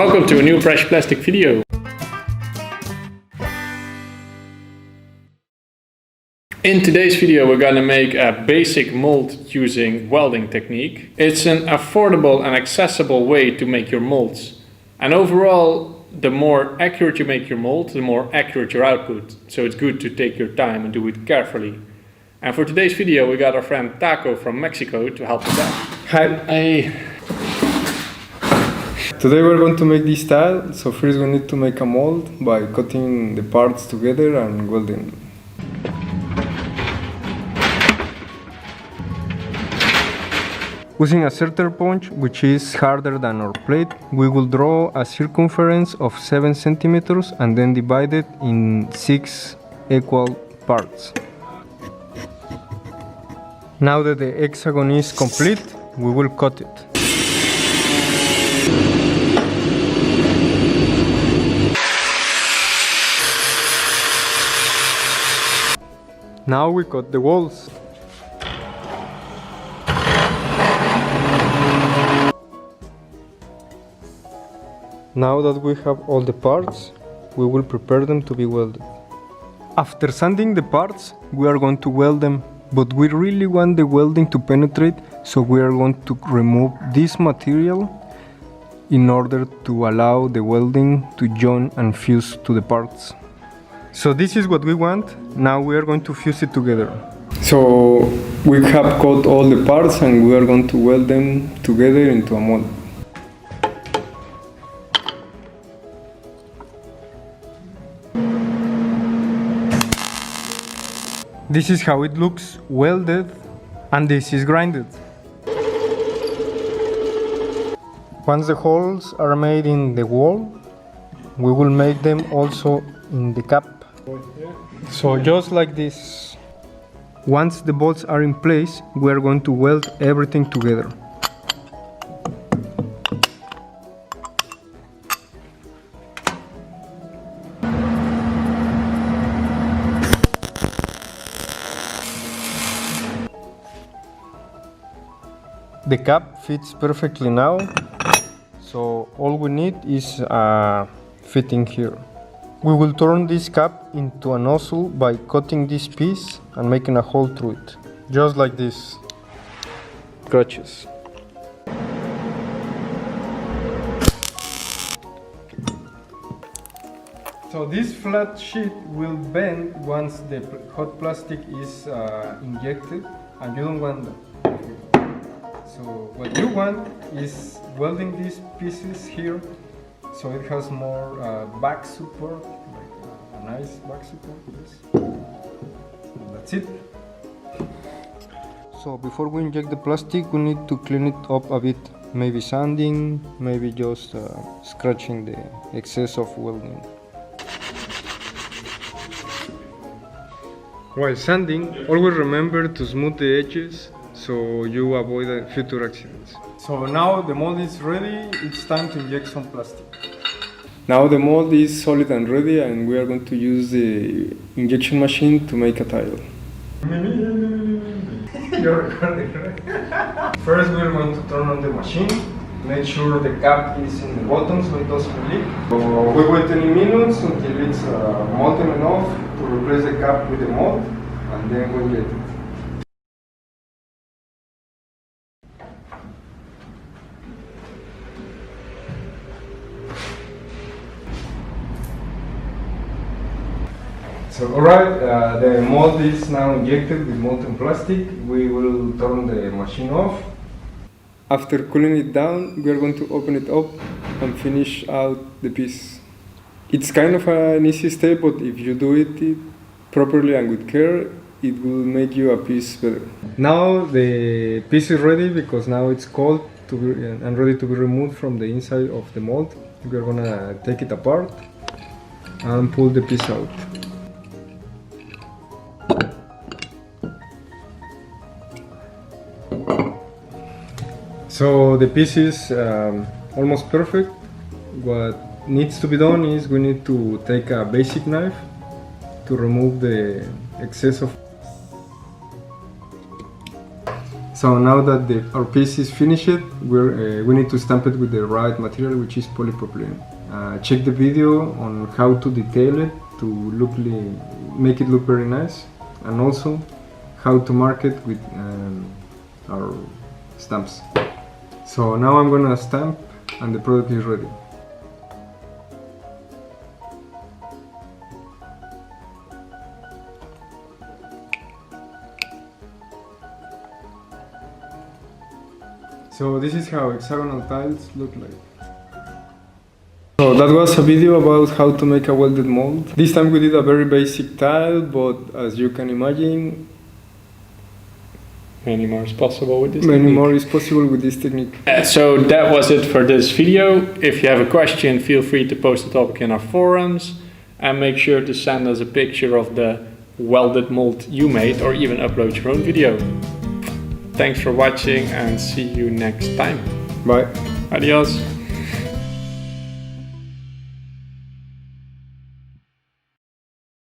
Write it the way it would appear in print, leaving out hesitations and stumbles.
Welcome to a new fresh plastic video. In today's video we're gonna make a basic mold using welding technique. It's an affordable and accessible way to make your molds. And overall, the more accurate you make your mold, the more accurate your output. So it's good to take your time and do it carefully. And for today's video we got our friend Taco from Mexico to help us out. Hi. Today we're going to make this tile. So first we need to make a mold by cutting the parts together and welding. Using a center punch, which is harder than our plate, we will draw a circumference of 7 centimeters and then divide it in 6 equal parts. Now that the hexagon is complete, we will cut it. Now we cut the walls. Now that we have all the parts, we will prepare them to be welded. After sanding the parts, we are going to weld them, but we really want the welding to penetrate, so we are going to remove this material in order to allow the welding to join and fuse to the parts. So this is what we want. Now we are going to fuse it together. So we have cut all the parts and we are going to weld them together into a mold. This is how it looks welded, and this is grinded. Once the holes are made in the wall, we will make them also in the cap. So just like this. Once the bolts are in place, we are going to weld everything together. The cap fits perfectly now, so all we need is a fitting here. We will turn this cap into a nozzle by cutting this piece and making a hole through it, just like this. Scratches. So this flat sheet will bend once the hot plastic is injected, and you don't want that. So what you want is welding these pieces here, so it has more back support, like a nice back support. Yes. And that's it. So before we inject the plastic, we need to clean it up a bit. Maybe sanding, maybe just scratching the excess of welding. While sanding, always remember to smooth the edges so you avoid future accidents. So now the mold is ready, it's time to inject some plastic. Now the mold is solid and ready, and we are going to use the injection machine to make a tile. You're recording, right? First we are going to turn on the machine, make sure the cap is in the bottom so it doesn't leak. So we wait 20 minutes until it's molten enough to replace the cap with the mold, and then we inject it. So alright, the mold is now injected with molten plastic. We will turn the machine off. After cooling it down, we are going to open it up and finish out the piece. It's kind of an easy step, but if you do it properly and with care, it will make you a piece better. Now the piece is ready because now it's cold and ready to be removed from the inside of the mold. We are gonna take it apart and pull the piece out. So the piece is almost perfect. What needs to be done is we need to take a basic knife to remove the excess of So now that our piece is finished, we need to stamp it with the right material, which is polypropylene. Check the video on how to detail it to make it look very nice, and also how to mark it with our stamps. So now I'm gonna stamp and the product is ready. So this is how hexagonal tiles look like. So that was a video about how to make a welded mold. This time we did a very basic tile, but as you can imagine, Many more is possible with this many technique. more is possible with this technique. So that was it for this video. If you have a question, feel free to post the topic in our forums, and make sure to send us a picture of the welded mold you made, or even upload your own video. Thanks for watching and see you next time. Bye. Adios.